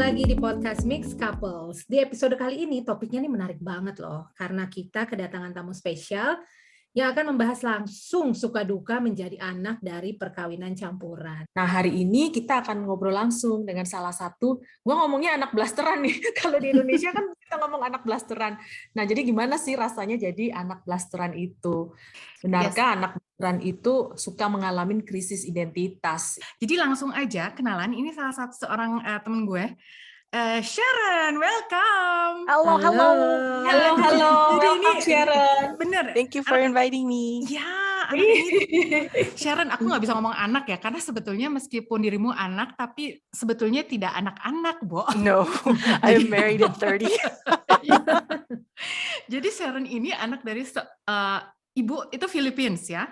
lagi di podcast Mix Couples. Di episode kali ini topiknya nih menarik banget loh, karena kita kedatangan tamu spesial yang akan membahas langsung suka duka menjadi anak dari perkawinan campuran. Nah, hari ini kita akan ngobrol langsung dengan salah satu, gue ngomongnya anak blasteran nih, kalau di Indonesia kan kita ngomong anak blasteran. Nah, jadi gimana sih rasanya jadi anak blasteran itu? Benarkah anak blasteran itu suka mengalami krisis identitas? Jadi langsung aja kenalan, ini salah satu seorang temen gue, Sharon, welcome. Halo. Halo. Jadi ini Sharon. bener. Thank you for inviting me. Ya, anak ini. Sharon, aku nggak bisa ngomong anak ya, karena sebetulnya meskipun dirimu anak, tapi sebetulnya tidak anak-anak, Bo. No, I'm married at 30. Jadi Sharon ini anak dari ibu itu Philippines ya.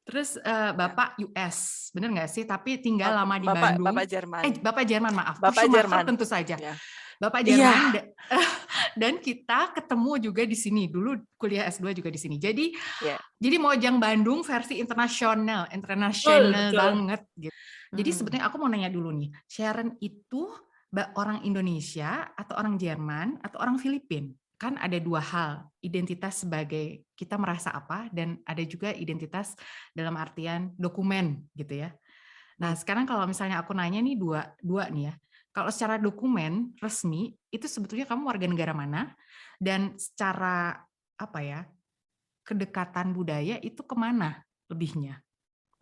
Terus bapak US, bener nggak sih? Tapi tinggal lama di Bandung. Bapak Jerman. Bapak Jerman, maaf. Bapak Schumacher Jerman tentu saja. Yeah. Bapak Jerman. Dan kita ketemu juga di sini. Dulu kuliah S2 juga di sini. Jadi Mojang Bandung versi internasional banget. Gitu. Jadi sebetulnya aku mau nanya dulu nih, Sharon itu orang Indonesia atau orang Jerman atau orang Filipina? Kan ada dua hal, identitas sebagai kita merasa apa, dan ada juga identitas dalam artian dokumen gitu ya. Nah sekarang kalau misalnya aku nanya nih dua nih ya, kalau secara dokumen resmi itu sebetulnya kamu warga negara mana, dan secara apa ya, kedekatan budaya itu kemana lebihnya?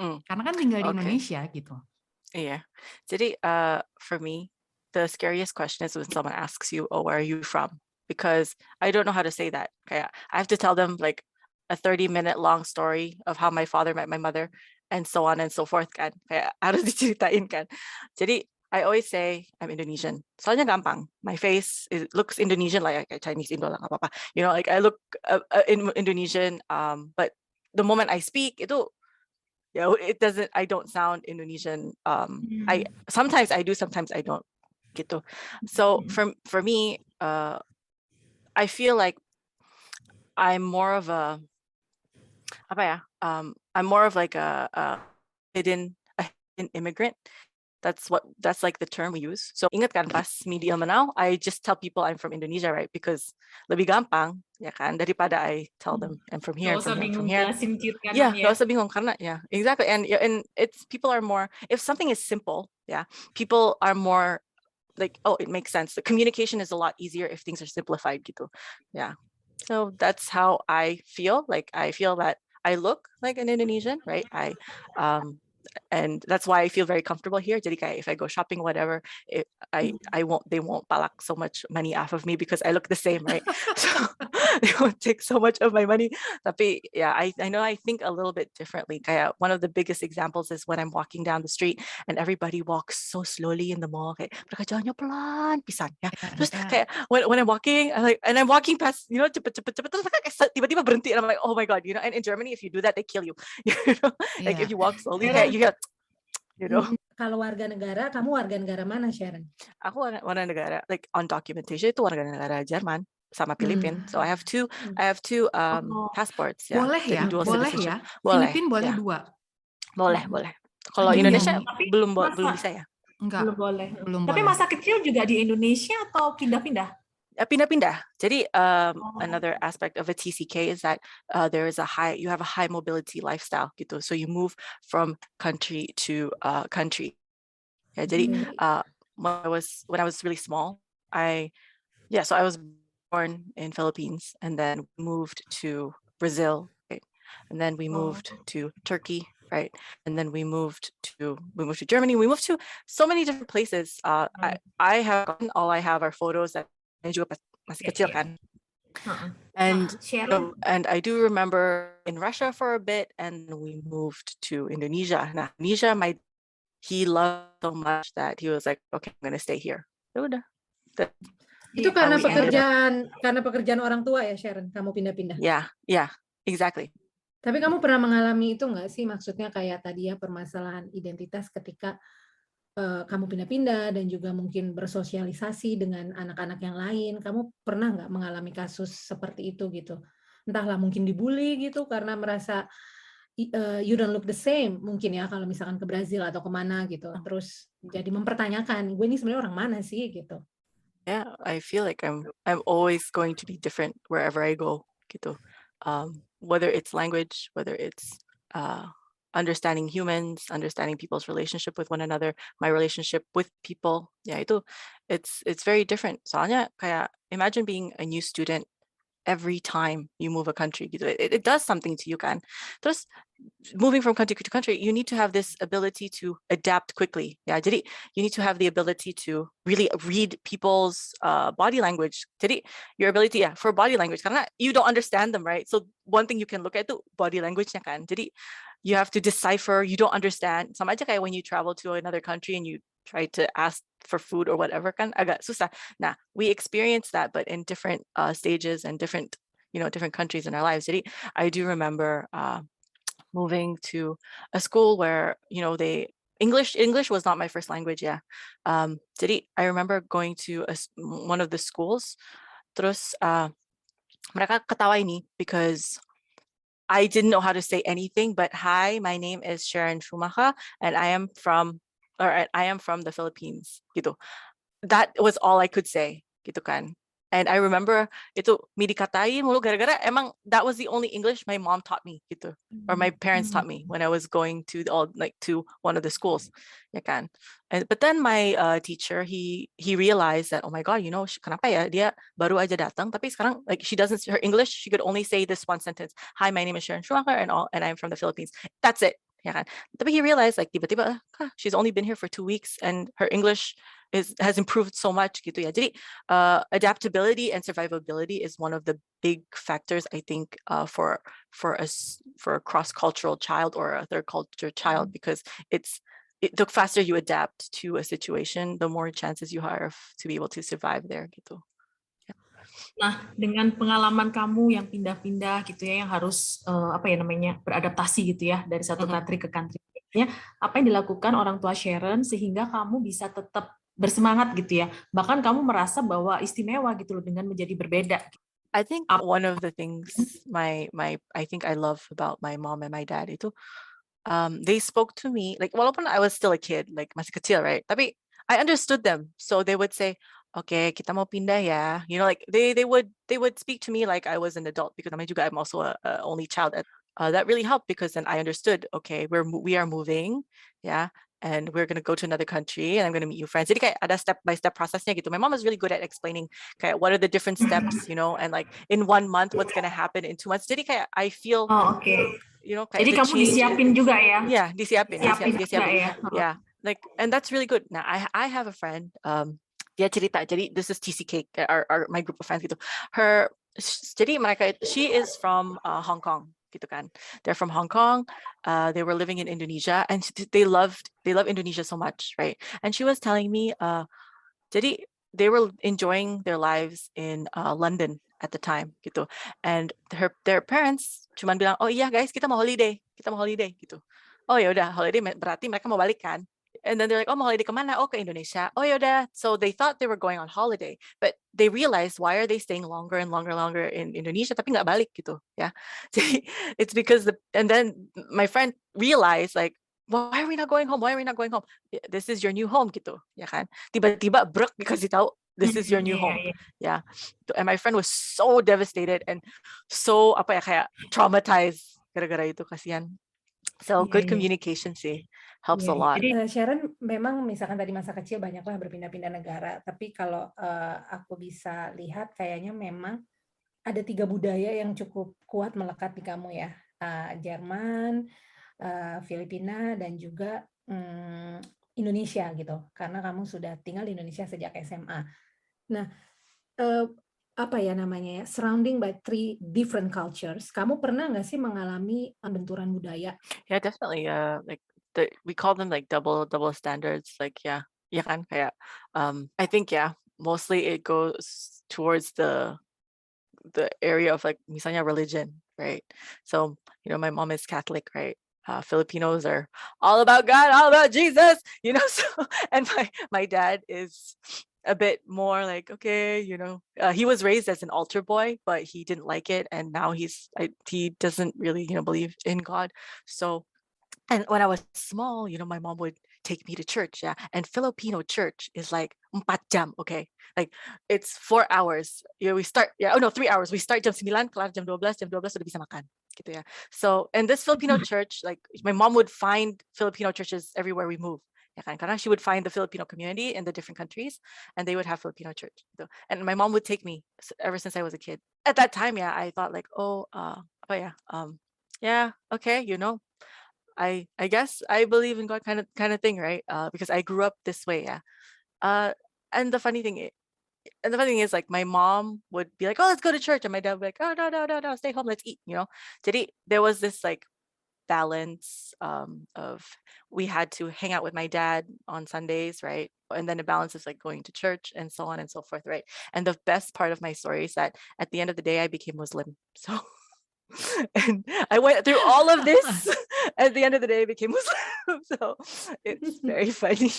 Karena kan tinggal di Indonesia gitu. Iya, jadi for me, the scariest question is when someone asks you, oh, where are you from? Because I don't know how to say that. Kayak I have to tell them like a 30-minute long story of how my father met my mother and so on and so forth kan. Kayak harus diceritain kan. Jadi I always say I'm Indonesian. Soalnya gampang. My face looks Indonesian like Chinese Indo lah apa-apa. You know, like I look Indonesian, but the moment I speak itu it doesn't. I don't sound Indonesian. Sometimes I do, sometimes I don't. Gitu. So for me, I feel like I'm more of a I'm more of like a hidden immigrant. That's like the term we use. So ingat kan pas media menau, I just tell people I'm from Indonesia, right? Because lebih gampang ya kan daripada I tell them I'm from here, from here. Yeah, gak usah bingung karena exactly. And it's people are more, if something is simple, people are more like, oh, it makes sense. The communication is a lot easier if things are simplified gitu. Yeah. So that's how I feel. Like I feel that I look like an Indonesian, right? And that's why I feel very comfortable here. Jadi kayak if I go shopping, whatever, they won't palak so much money off of me because I look the same, right? So they won't take so much of my money. Tapi I know I think a little bit differently. Kayak one of the biggest examples is when I'm walking down the street and everybody walks so slowly in the mall. Kayak mereka jalannya pelan pisan ya. Terus kayak when I'm walking, I'm walking past, cepet terus kayak tiba-tiba berhenti and I'm like, oh my god, and in Germany if you do that they kill you. Like if you walk slowly, you get, Kalau warga negara, kamu warga negara mana, Sharon? Aku warga negara, like on documentation itu warga negara Jerman sama Filipina. So I have two passports. Boleh ya, boleh ya. Filipina boleh dua. Boleh. Kalau Indonesia belum bisa ya. Enggak. Belum boleh. Tapi masa kecil juga di Indonesia atau pindah-pindah? Pindah-pindah. Jadi another aspect of a TCK is that you have a high mobility lifestyle gitu. So you move from country to country. Ya, jadi when I was really small, so I was born in Philippines and then moved to Brazil, right? And then we moved to Turkey, right? And then we moved to Germany. We moved to so many different places. I have are photos that juga masih kecil kan. And I do remember in Russia for a bit, and we moved to Indonesia. Nah, Indonesia, he loved so much that he was like, okay, I'm gonna stay here. Ya udah. Itu karena pekerjaan orang tua ya, Sharon, kamu pindah-pindah? Yeah, exactly. Tapi kamu pernah mengalami itu nggak sih, maksudnya kayak tadi ya, permasalahan identitas ketika kamu pindah-pindah dan juga mungkin bersosialisasi dengan anak-anak yang lain, kamu pernah nggak mengalami kasus seperti itu gitu? Entahlah mungkin dibully gitu karena merasa you don't look the same mungkin ya kalau misalkan ke Brazil atau kemana gitu, terus jadi mempertanyakan gue ini sebenarnya orang mana sih gitu. Yeah, I feel like I'm always going to be different wherever I go gitu. Whether it's language, whether it's understanding humans, understanding people's relationship with one another, my relationship with people, it's very different. Soalnya kayak imagine being a new student every time you move a country gitu. It does something to you kan. Terus moving from country to country, you need to have this ability to adapt quickly. Yeah, jadi you need to have the ability to really read people's body language. Jadi your ability for body language, karena you don't understand them, right? So one thing you can look at itu body language-nya kan. Jadi you have to decipher, you don't understand. Sama aja kayak when you travel to another country and you try to ask for food or whatever kan agak susah. Nah, we experience that, but in different stages and different countries in our lives. Jadi I do remember moving to a school where English was not my first language. Jadi I remember going to one of the schools, terus mereka ketawa ini because I didn't know how to say anything but hi, my name is Sharon Schumacher and I am from the Philippines gitu. That was all I could say gitu kan. And I remember itu mi dikatain mulu gara-gara emang that was the only English my mom taught me gitu, or my parents taught me when I was going to one of the schools, ya kan. But then my teacher he realized that, oh my god, kenapa ya dia baru aja datang tapi sekarang her English, she could only say this one sentence, hi, my name is Sharon Schumacher and I'm from the Philippines. That's it. Ya kan. Tapi he realized tiba-tiba she's only been here for 2 weeks and her English has improved so much gitu ya. Jadi adaptability and survivability is one of the big factors I think for a cross-cultural child or a third culture child, because the faster you adapt to a situation, the more chances you have to be able to survive there gitu. Nah, dengan pengalaman kamu yang pindah-pindah gitu ya, yang harus beradaptasi gitu ya dari satu country ke country, apa yang dilakukan orang tua Sharon sehingga kamu bisa tetap bersemangat gitu ya, bahkan kamu merasa bahwa istimewa gitu loh dengan menjadi berbeda. I think one of the things I think I love about my mom and my dad itu they spoke to me walaupun I was still a kid, masih kecil, right? Tapi I understood them, so they would say, okay, kita mau pindah ya. They would speak to me like I was an adult, because namanya juga I'm also a only child. That really helped because then I understood, okay, we are moving, and we're going to go to another country and I'm going to meet new friends. Jadi kayak ada step-by-step prosesnya gitu. My mom was really good at explaining kayak what are the different steps, and in 1 month what's going to happen in 2 months. Jadi kayak I feel kayak jadi kamu change, disiapin juga ya. Yeah, disiapin. Ya. Yeah. And that's really good. Now I have a friend, dia cerita, jadi this is TCK, my group of friends gitu. Jadi mereka, she is from Hong Kong gitu kan. They're from Hong Kong. They were living in Indonesia and they love Indonesia so much, right? And she was telling me jadi they were enjoying their lives in London at the time gitu. And their parents cuman bilang, "Oh iya guys, kita mau holiday gitu." Oh ya udah, holiday berarti mereka mau balik kan. And then they're like, oh, mau holiday kemana? Oh, ke Indonesia. Oh, yaudah. So they thought they were going on holiday, but they realized, why are they staying longer and longer in Indonesia tapi nggak balik gitu, ya. It's because and then my friend realized why are we not going home? This is your new home gitu, ya kan. Tiba-tiba brek dikasih tahu, this is your new home. Yeah. And my friend was so devastated and so kayak traumatized gara-gara itu, kasihan. So good communication sih helps a lot. Sharon, memang misalkan tadi masa kecil banyaklah berpindah-pindah negara, tapi kalau aku bisa lihat kayaknya memang ada 3 budaya yang cukup kuat melekat di kamu ya, Jerman, Filipina, dan juga Indonesia gitu, karena kamu sudah tinggal di Indonesia sejak SMA. Nah, surrounding by 3 different cultures, kamu pernah nggak sih mengalami benturan budaya? Yeah, definitely. We call them double standards. Yeah kan, kayak I think mostly it goes towards the area of misalnya religion, right? So my mom is Catholic, right? Filipinos are all about God, all about Jesus, so, and my dad is a bit more like, okay, he was raised as an altar boy, but he didn't like it, and now he doesn't really believe in God. So, and when I was small, my mom would take me to church, yeah. And Filipino church is like 4 jam, okay? Like it's 4 hours. We start, 3 hours. We start jam 9, kelar jam 12, sudah bisa makan. Gitu ya. So, and this Filipino church, like my mom would find Filipino churches everywhere we move. Ya kan? Karena she would find the Filipino community in the different countries, and they would have Filipino church. So, and my mom would take me ever since I was a kid. At that time, yeah, I thought like, yeah, okay, I guess I believe in God kind of thing, right? Because I grew up this way, yeah. And the funny thing is like my mom would be like, oh, let's go to church, and my dad would be like, oh, no, stay home, let's eat, Jadi there was this like balance of we had to hang out with my dad on Sundays, right? And then the balance is like going to church and so on and so forth, right? And the best part of my story is that at the end of the day, I became Muslim. So and I went through all of this. At the end of the day, I became Muslim. So it's very funny.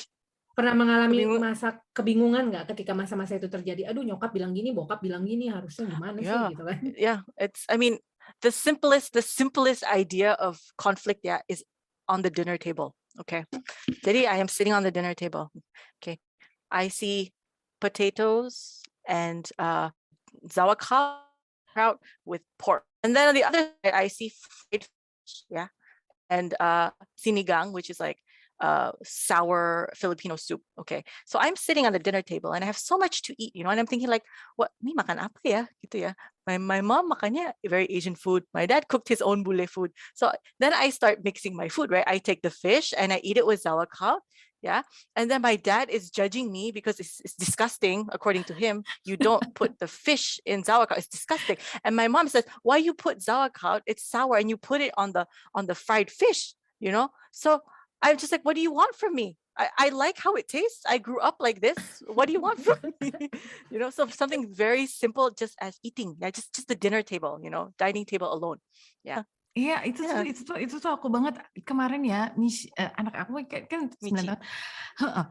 Pernah mengalami masa kebingungan nggak ketika masa-masa itu terjadi? Aduh, nyokap bilang gini, bokap bilang gini, harusnya gimana sih gitu kan? Yeah, the simplest idea of conflict, yeah, is on the dinner table. Okay. Jadi I am sitting on the dinner table. Okay. I see potatoes and sauerkraut with pork. And then on the other side, I see fried fish, yeah, and sinigang, which is like sour Filipino soup. Okay, so I'm sitting on the dinner table and I have so much to eat, and I'm thinking like, what? Me makan apa ya? Gitu ya. My mom makannya very Asian food. My dad cooked his own bule food. So then I start mixing my food, right? I take the fish and I eat it with sauerkraut. Yeah. And then my dad is judging me because it's disgusting. According to him, you don't put the fish in sauerkraut. It's disgusting. And my mom says, why you put sauerkraut? It's sour, and you put it on the fried fish, So I'm just like, what do you want from me? I like how it tastes. I grew up like this. What do you want from me? So something very simple, just as eating. Yeah, just the dinner table, dining table alone. Yeah. Iya, itu tuh aku banget kemarin ya, anak aku kan 9 tahun.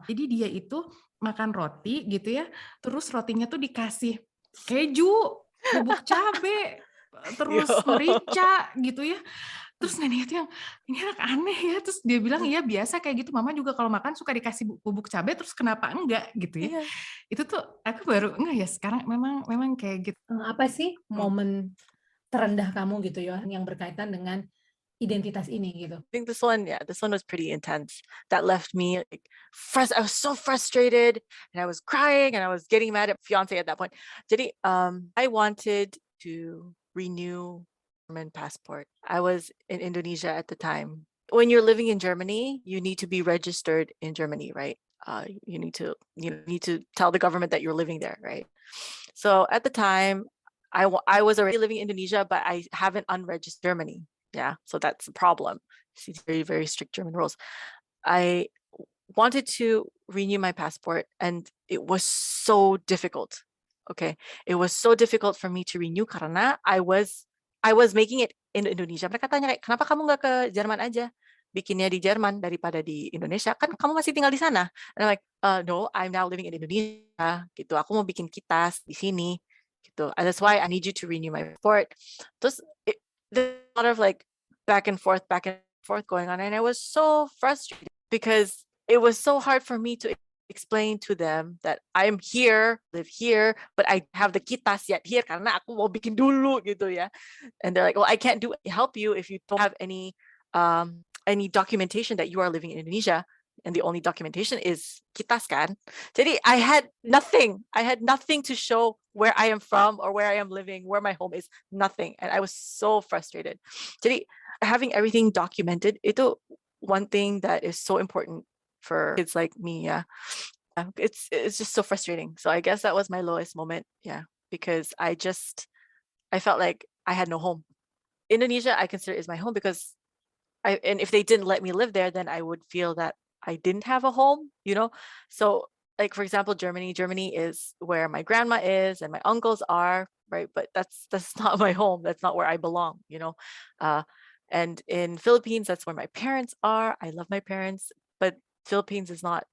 Jadi dia itu makan roti gitu ya, terus rotinya tuh dikasih keju, bubuk cabe, terus merica gitu ya. Terus nenek itu yang, ini anak aneh ya, terus dia bilang iya biasa kayak gitu, mama juga kalau makan suka dikasih bubuk cabe, terus kenapa enggak gitu ya. Itu tuh aku baru enggak ya, sekarang memang kayak gitu. Apa sih momen terendah kamu gitu ya yang berkaitan dengan identitas ini gitu? I think this one was pretty intense. That left me like I was so frustrated, and I was crying, and I was getting mad at fiance at that point. Jadi I wanted to renew German passport. I was in Indonesia at the time. When you're living in Germany, you need to be registered in Germany, right? You need to tell the government that you're living there, right? So at the time, I was already living in Indonesia, but I haven't unregistered Germany. Yeah, so that's a problem. See, very, very strict German rules. I wanted to renew my passport, and it was so difficult. Okay, it was so difficult for me to renew karena I was making it in Indonesia. Mereka tanya kayak, kenapa kamu nggak ke Jerman aja? Bikinnya di Jerman daripada di Indonesia, kan kamu masih tinggal di sana. And I'm like, no, I'm now living in Indonesia. Gitu, aku mau bikin kitas di sini. Gitu, and that's why I need you to renew my passport. Terus there's a lot of like back and forth going on, and I was so frustrated because it was so hard for me to explain to them that I'm here, live here, but I have the kitas yet here karena aku mau bikin dulu gitu ya. And they're like, well, I can't help you if you don't have any documentation that you are living in Indonesia, and the only documentation is kitas kan. Jadi I had nothing to show where I am from or where I am living, where my home is, nothing. And I was so frustrated. Jadi having everything documented, itu one thing that is so important for kids like me. Yeah, it's just so frustrating. So I guess that was my lowest moment. Yeah, because I felt like I had no home. Indonesia I consider is my home because and if they didn't let me live there, then I would feel that I didn't have a home, So like, for example, Germany is where my grandma is and my uncles are, right? But that's not my home. That's not where I belong, And in Philippines, that's where my parents are. I love my parents, but Philippines is not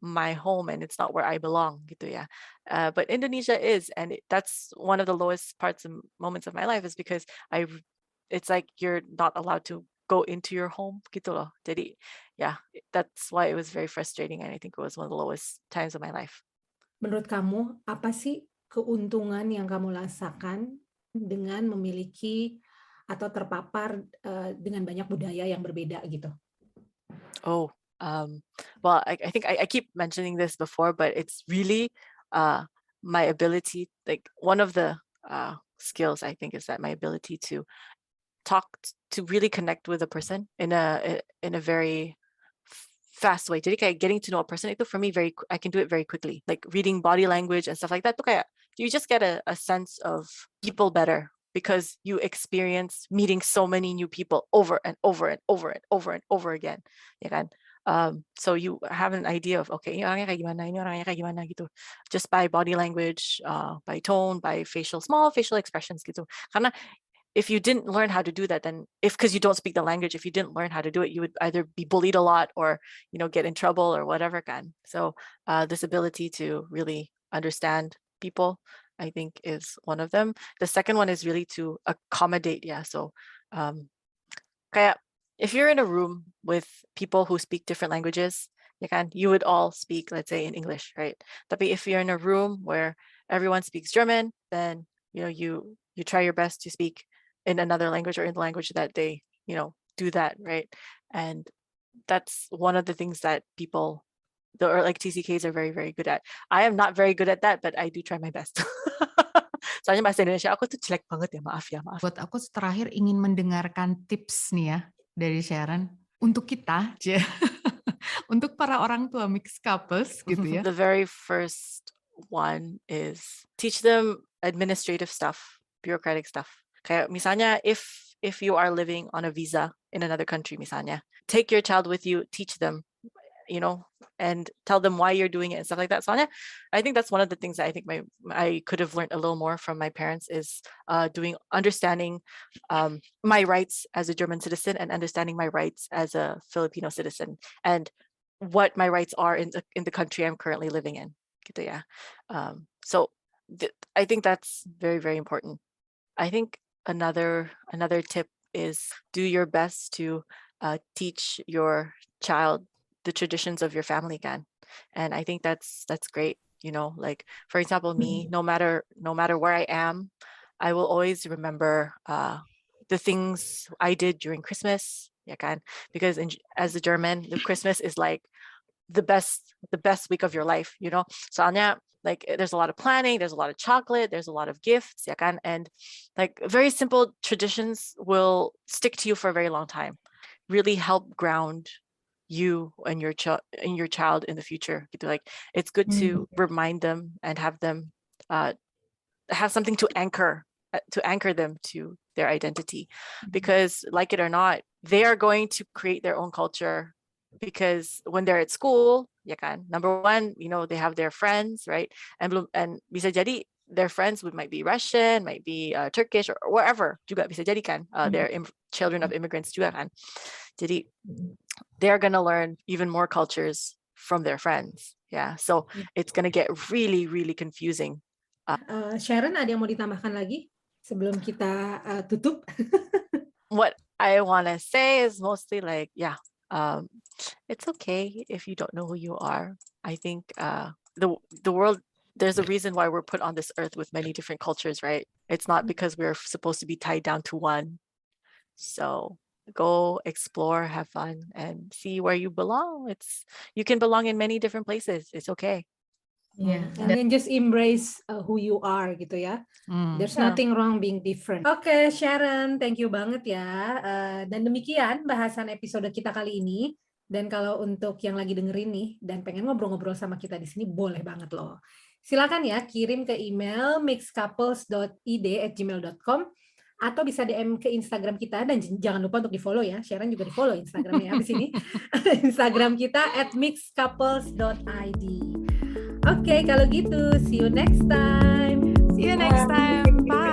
my home and it's not where I belong gitu ya. But Indonesia is, and that's one of the lowest parts and moments of my life, is because it's like you're not allowed to go into your home gitu loh. Jadi yeah, that's why it was very frustrating, and I think it was one of the lowest times of my life. Menurut kamu, apa sih keuntungan yang kamu rasakan dengan memiliki atau terpapar dengan banyak budaya yang berbeda gitu? Oh, well, I think I keep mentioning this before, but it's really my ability, like one of the skills I think is that my ability to to really connect with a person in a very fast way. Jadi kayak getting to know a person itu for me I can do it very quickly. Like reading body language and stuff like that. Tuh kayak you just get a sense of people better because you experience meeting so many new people over and over and over and over and over again. Ya kan? So you have an idea of okay, ini orangnya kayak gimana, ini orangnya kayak gimana gitu. Just by body language, by tone, by small facial expressions gitu. Karena if you didn't learn how to do that, then because you don't speak the language, if you didn't learn how to do it, you would either be bullied a lot or, get in trouble or whatever can. So this ability to really understand people, I think, is one of them. The second one is really to accommodate. Yeah. So kayak if you're in a room with people who speak different languages, you would all speak, let's say, in English, right? But if you're in a room where everyone speaks German, then you try your best to speak in another language or in the language that they, do that, right? And that's one of the things that people, or like TCKs, are very, very good at. I am not very good at that, but I do try my best. Soalnya bahasa Indonesia aku tuh jelek banget ya, maaf. Buat aku terakhir ingin mendengarkan tips nih ya dari Sharon untuk kita, untuk para orang tua mixed couples gitu ya. The very first one is teach them administrative stuff, bureaucratic stuff. Kayak misalnya if you are living on a visa in another country, misalnya, take your child with you, teach them, and tell them why you're doing it and stuff like that. Soalnya, I think that's one of the things that I think I could have learned a little more from my parents is understanding my rights as a German citizen and understanding my rights as a Filipino citizen and what my rights are in the country I'm currently living in. Gitu ya. So I think that's very, very important. I think another tip is do your best to teach your child the traditions of your family again. And I think that's great. Like for example, me, no matter where I am, I will always remember the things I did during Christmas. Because as a German, the Christmas is like the best week of your life, Soalnya, like there's a lot of planning, there's a lot of chocolate, there's a lot of gifts, and like very simple traditions will stick to you for a very long time. Really help ground you and your child in the future. Like it's good to remind them and have them have something to anchor them to their identity, because like it or not, they are going to create their own culture. Because when they're at school, number one, they have their friends, right? And bisa jadi their friends might be Russian, might be Turkish, or wherever juga bisa jadi kan. They're children of immigrants juga kan. Jadi they're gonna learn even more cultures from their friends. Yeah, so it's gonna get really, really confusing. Sharon, ada yang mau ditambahkan lagi sebelum kita tutup? What I wanna say is mostly like, it's okay if you don't know who you are. I think the world, there's a reason why we're put on this earth with many different cultures, right? It's not because we're supposed to be tied down to one. So go explore, have fun, and see where you belong. You can belong in many different places. It's okay. Yeah, and then just embrace who you are gitu ya. There's nothing wrong being different. Oke, Sharon, thank you banget ya. Dan demikian bahasan episode kita kali ini. Dan kalau untuk yang lagi dengerin nih dan pengen ngobrol-ngobrol sama kita di sini, boleh banget loh. Silakan ya kirim ke email mixedcouples.id@gmail.com atau bisa DM ke Instagram kita, dan jangan lupa untuk di-follow ya. Sharon juga di-follow Instagramnya habis ini. Instagram kita @mixedcouples.id. Oke, kalau gitu, see you next time. See you next time. Bye.